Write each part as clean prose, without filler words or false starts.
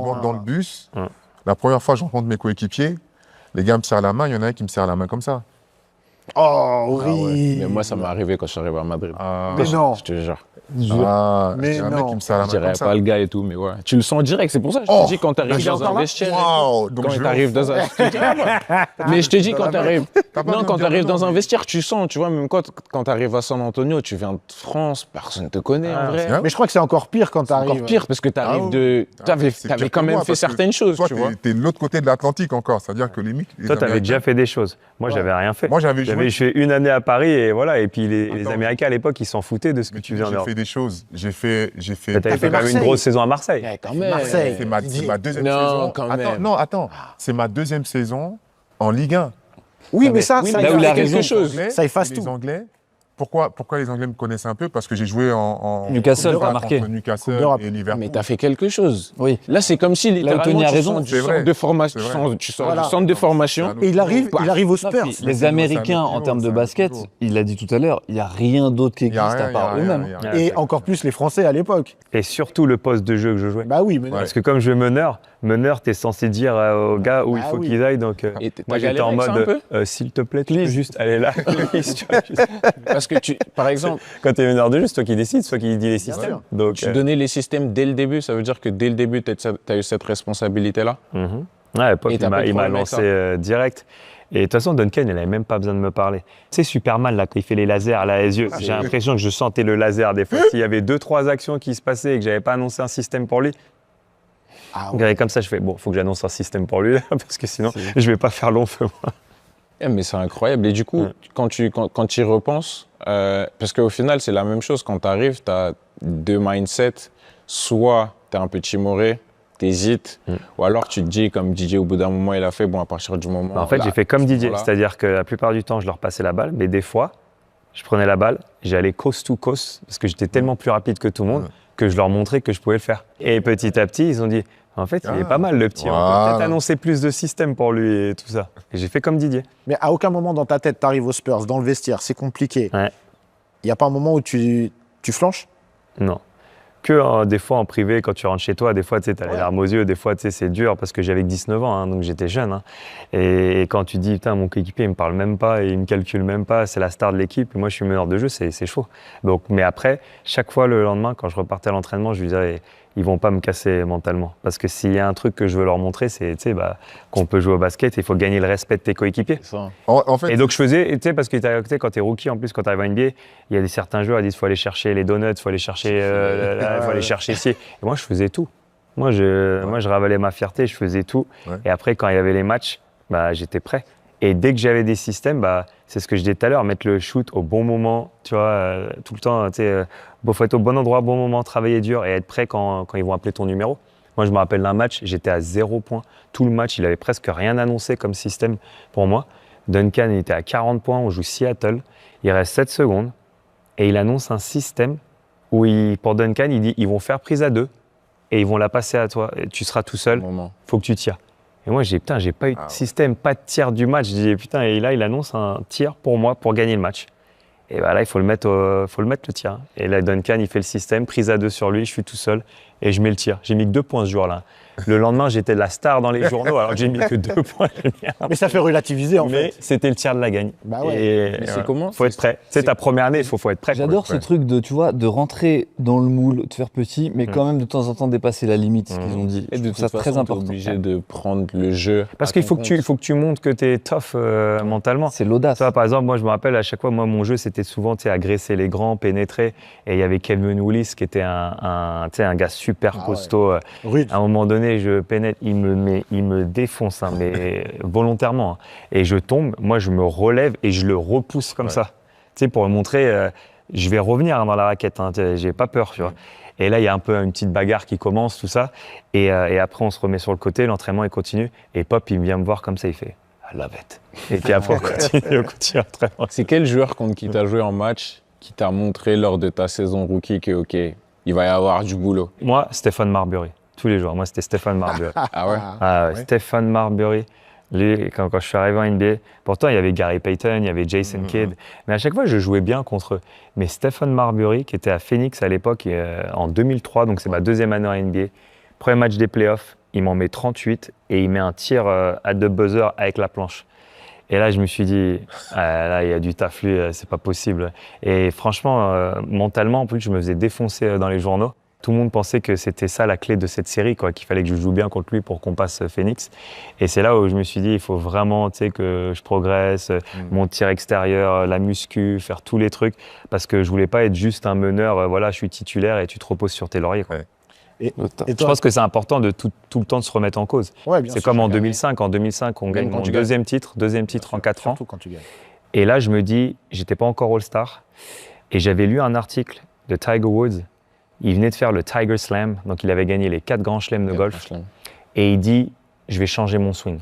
monte dans le bus. La première fois, je rencontre mes coéquipiers. Les gars me serrent la main. Il y en a un qui me serre la main comme ça. Oh, horrible. Mais moi, ça m'est arrivé quand je suis arrivé à Madrid. Mais non. Je te jure. Mais il y a un mec non. qui me serre la Je main dirais comme ça. pas le gars et tout, mais ouais. Tu le sens direct, c'est pour ça que je te dis quand t'arrives dans un vestiaire. Wow, donc Quand je t'arrives dans un... Mais je te dis quand t'arrives... Non, quand t'arrives dans un vestiaire, tu sens, tu vois, même quand t'arrives à San Antonio, tu viens de France, personne te connaît en vrai. Mais je crois que c'est encore pire quand t'arrives. Encore pire, parce que t'arrives de... T'avais quand même fait certaines choses, tu vois. T'es de l'autre côté de l'Atlantique encore, c'est-à-dire que les mecs... Toi, t'avais déjà fait des choses. Moi, j'avais rien fait. Moi, j'avais joué... fait une année à Paris et voilà. Et puis les Américains à l'époque, ils s'en foutaient de ce que tu faisais en J'ai Europe. fait des choses. J'ai fait... T'avais fait quand même une grosse saison à Marseille. Ouais, quand même. Marseille. C'est ma deuxième Non, saison. quand Attends, même. non, attends. C'est ma deuxième saison en Ligue 1. Oui, mais ça, oui, ça mais là où il a efface raison, quelque chose. Anglais, Ça efface les tout. Anglais, pourquoi les Anglais me connaissent un peu? Parce que j'ai joué en Newcastle, Coupe t'as d'Europe marqué. contre Newcastle Coupe d'Europe. et Liverpool. Mais t'as fait quelque chose. Oui. Là, c'est comme si Là où Tony a littéralement tu raison. sors du C'est vrai. centre de formation, C'est vrai. tu sors Voilà. du centre de formation. C'est un Et il arrive au Non, Spurs. puis Mais les c'est un Américains, autre en termes de niveau, basket, c'est un autre il l'a dit tout à l'heure, il n'y a rien d'autre qui Il y a existe rien, à part il y a rien, eux-mêmes. il y a rien. Et encore plus les Français à l'époque. Et surtout le poste de jeu que je jouais. Bah oui, mais non. Ouais. Parce que comme je vais meneur, t'es censé dire aux gars où il Ah faut oui. qu'ils aillent. Donc Et t'as moi j'étais galéré en avec ça un mode peu s'il te plaît, tu peux juste aller là. Please, tu vois, juste- Parce que par exemple, Quand t'es meneur de jeu, c'est toi qui décides, c'est toi qui dis les systèmes. sûr. Donc tu donnais les systèmes dès le début, ça veut dire que dès le début, t'as eu cette responsabilité-là. Ouais, Pop, Et t'as il pas eu de m'a problème avec lancé ça direct. Et de toute façon, Duncan, il n'avait même pas besoin de me parler. C'est Superman, là, quand il fait les lasers là, les yeux. J'ai l'impression que je sentais le laser des fois. S'il y avait 2-3 actions qui se passaient et que j'avais pas annoncé un système pour lui, comme ça, je fais, bon, faut que j'annonce un système pour lui, là, parce que sinon, je vais pas faire long feu, moi. Mais c'est incroyable. Et du coup, quand tu y repenses, parce qu'au final, c'est la même chose. Quand tu arrives, tu as deux mindsets. Soit tu es un peu timoré, tu hésites, ou alors tu te dis, comme Didier, au bout d'un moment, il a fait, bon, à partir du moment. Bah, en fait, là, j'ai fait comme Didier, voilà. c'est-à-dire que la plupart du temps, je leur passais la balle, mais des fois, je prenais la balle, j'allais coast to coast, parce que j'étais tellement plus rapide que tout le monde, que je leur montrais que je pouvais le faire. Et petit à petit, ils ont dit, en fait, il est pas mal le petit, on peut Voilà. peut-être annoncer plus de systèmes pour lui et tout ça. Et j'ai fait comme Didier. Mais à aucun moment dans ta tête, tu arrives aux Spurs, dans le vestiaire, c'est compliqué. Ouais. Il n'y a pas un moment où tu flanches? Non. Que des fois en privé, quand tu rentres chez toi, des fois tu as les larmes aux yeux, des fois c'est dur parce que j'avais que 19 ans, hein, donc j'étais jeune. Hein. Et quand tu dis, putain, mon coéquipier il me parle même pas, il me calcule même pas, c'est la star de l'équipe, et moi je suis meneur de jeu, c'est chaud. Donc, mais après, chaque fois le lendemain, quand je repartais à l'entraînement, je lui disais, ils vont pas me casser mentalement. Parce que s'il y a un truc que je veux leur montrer, c'est qu'on peut jouer au basket, il faut gagner le respect de tes coéquipiers. En fait, Et donc je faisais, parce que quand tu es rookie, en plus, quand tu arrives en NBA, il y a certains joueurs qui disent qu'il faut aller chercher les donuts, il faut aller chercher il faut aller chercher ici. Et moi, je faisais tout. Moi, je ravalais ma fierté, je faisais tout. Ouais. Et après, quand il y avait les matchs, j'étais prêt. Et dès que j'avais des systèmes, c'est ce que je disais tout à l'heure, mettre le shoot au bon moment, tu vois, tout le temps, faut être au bon endroit, au bon moment, travailler dur et être prêt quand ils vont appeler ton numéro. Moi, je me rappelle d'un match, j'étais à 0 points. Tout le match, il avait presque rien annoncé comme système pour moi. Duncan, il était à 40 points, on joue Seattle. Il reste 7 secondes et il annonce un système où, pour Duncan, il dit ils vont faire prise à 2 et ils vont la passer à toi. Et tu seras tout seul, il faut que tu tires. Et moi, j'ai pas eu de système, pas de tir du match. Je dis, putain, et là, il annonce un tir pour moi, pour gagner le match. Et là, il faut le mettre le tir. Et là, Duncan, il fait le système, prise à 2 sur lui, je suis tout seul, et je mets le tir. J'ai mis que 2 points ce jour-là. Le lendemain, j'étais la star dans les journaux, alors que j'ai mis que 2 points. Mais ça fait relativiser, en fait. Mais c'était le tir de la gagne. Bah ouais. Et c'est comment? Faut être prêt. C'est ta première année, il faut être prêt. J'adore ce truc de, tu vois, de rentrer dans le moule, de faire petit, mais quand même de temps en temps dépasser la limite, ce qu'ils ont dit. Et de toute ça façon, très important. T'es obligé de prendre le jeu. Parce qu'il faut que tu montres que tu es tough mentalement. C'est l'audace. Tu vois, par exemple, moi, je me rappelle à chaque fois, moi, mon jeu, c'était souvent agresser les grands, pénétrer. Et il y avait Kevin Willis qui était un gars super costaud. Rude. À un moment donné, je pénètre, il me défonce, hein, mais volontairement. Hein. Et je tombe, moi, je me relève et je le repousse comme ça. Tu sais, pour me montrer, je vais revenir dans la raquette, hein, j'ai pas peur, tu vois. Et là, il y a un peu une petite bagarre qui commence, tout ça. Et après, on se remet sur le côté, l'entraînement, il continue. Et Pop, il vient me voir comme ça, il fait « I love it ». Et puis après, on continue l'entraînement. C'est quel joueur contre qui tu as joué en match qui t'a montré lors de ta saison rookie que, OK, il va y avoir du boulot? Moi, Stephen Marbury. Tous les jours. Moi, c'était Stephen Marbury. Ah ouais? Ah, ouais. Stephen Marbury. Quand je suis arrivé en NBA, pourtant, il y avait Gary Payton, il y avait Jason Kidd. Mais à chaque fois, je jouais bien contre eux. Mais Stephen Marbury, qui était à Phoenix à l'époque, en 2003, donc c'est ma deuxième année en NBA, premier match des playoffs, il m'en met 38 et il met un tir à 2 buzzer avec la planche. Et là, je me suis dit, ah, là, il y a du taf, lui, c'est pas possible. Et franchement, mentalement, en plus, je me faisais défoncer dans les journaux. Tout le monde pensait que c'était ça la clé de cette série, quoi, qu'il fallait que je joue bien contre lui pour qu'on passe Phoenix. Et c'est là où je me suis dit, il faut vraiment que je progresse, mon tir extérieur, la muscu, faire tous les trucs, parce que je voulais pas être juste un meneur, voilà, je suis titulaire et tu te reposes sur tes lauriers, quoi. Ouais. Et Je toi, pense que c'est important de tout le temps de se remettre en cause. ouais, bien C'est sûr, comme en tu gagnes. 2005. En 2005, on gagne quand mon tu gagnes. deuxième titre en 4 ans. Surtout quand tu gagnes. Et là, je me dis, j'étais pas encore All-Star. Et j'avais lu un article de Tiger Woods. Il venait de faire le Tiger Slam. Donc, il avait gagné les 4 grands chelems de golf. Et il dit, je vais changer mon swing.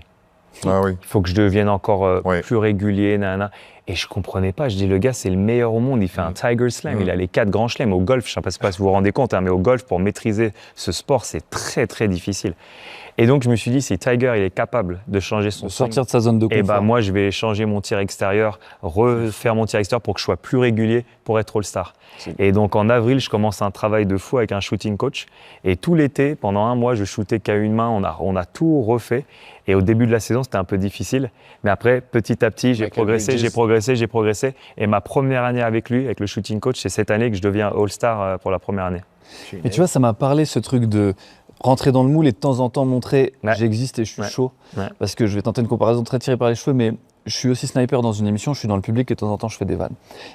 Ah oui. Il faut que je devienne encore Ouais. plus régulier, nanana. Et je comprenais pas. Je dis, le gars, c'est le meilleur au monde. Il fait un Tiger Slam. Il a les 4 grands chelems au golf. Je ne sais pas si vous vous rendez compte, hein, mais au golf, pour maîtriser ce sport, c'est très, très difficile. Et donc, je me suis dit, si Tiger il est capable de changer son De swing, sortir de sa zone de confort. et bah, moi, je vais changer mon tir extérieur, refaire mon tir extérieur pour que je sois plus régulier pour être All-Star. Et donc, en avril, je commence un travail de fou avec un shooting coach. Et tout l'été, pendant un mois, je shootais qu'à une main. On a tout refait. Et au début de la saison, c'était un peu difficile. Mais après, petit à petit, j'ai progressé. Et ma première année avec lui, avec le shooting coach, c'est cette année que je deviens All-Star pour la première année. Mais tu vois, ça m'a parlé ce truc de rentrer dans le moule et de temps en temps montrer Ouais. j'existe et je suis Ouais. chaud. Ouais. Parce que je vais tenter une comparaison très tirée par les cheveux, mais je suis aussi sniper dans une émission, je suis dans le public et de temps en temps je fais des vannes.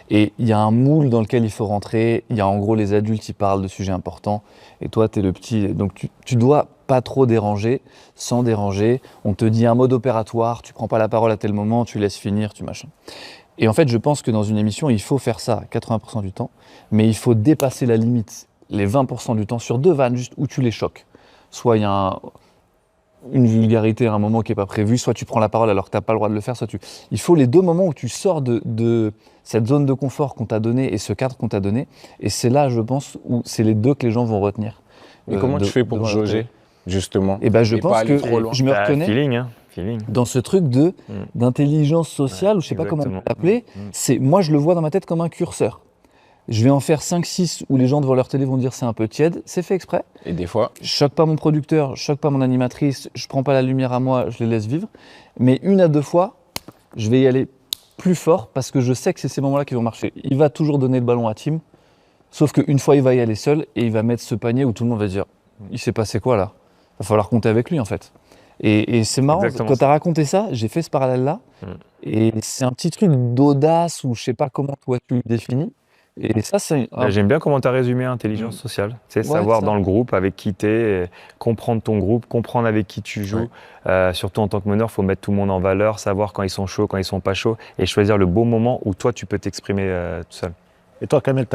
Et il y a un moule dans lequel il faut rentrer, il y a en gros les adultes qui parlent de sujets importants et toi tu es le petit, donc tu dois pas trop déranger, sans déranger. On te dit un mode opératoire, tu prends pas la parole à tel moment, tu laisses finir, tu machin. Et en fait, je pense que dans une émission, il faut faire ça 80% du temps, mais il faut dépasser la limite les 20% du temps sur 2 vannes juste où tu les choques. Soit il y a une vulgarité à un moment qui n'est pas prévu, soit tu prends la parole alors que tu n'as pas le droit de le faire, soit tu... Il faut les 2 moments où tu sors de cette zone de confort qu'on t'a donnée et ce cadre qu'on t'a donné. Et c'est là, je pense, où c'est les 2 que les gens vont retenir. Et comment tu fais pour jauger, justement? Et ben, je Et pas pense aller que trop loin. je me reconnais Feeling, hein. Feeling. dans ce truc d'intelligence sociale, ou je sais pas comment exactement. l'appeler. C'est, moi, je le vois dans ma tête comme un curseur. Je vais en faire 5-6 où les gens devant leur télé vont dire c'est un peu tiède, c'est fait exprès. Et des fois, Je choque pas mon producteur, je choque pas mon animatrice, je prends pas la lumière à moi, je les laisse vivre. Mais 1 à 2 fois, je vais y aller plus fort parce que je sais que c'est ces moments-là qui vont marcher. Il va toujours donner le ballon à Tim, sauf qu'une fois il va y aller seul et il va mettre ce panier où tout le monde va dire il s'est passé quoi là? Va falloir compter avec lui en fait. Et c'est marrant, Exactement quand tu ça. as raconté ça, j'ai fait ce parallèle-là. Et c'est un petit truc d'audace ou je sais pas comment toi tu le définis. Et ça, c'est. J'aime bien comment tu as résumé intelligence sociale. C'est Ouais, savoir ça. dans le groupe avec qui tu es, comprendre ton groupe, comprendre avec qui tu joues. Surtout en tant que meneur, il faut mettre tout le monde en valeur, savoir quand ils sont chauds, quand ils sont pas chauds et choisir le bon moment où toi tu peux t'exprimer tout seul. Et toi, Kamel,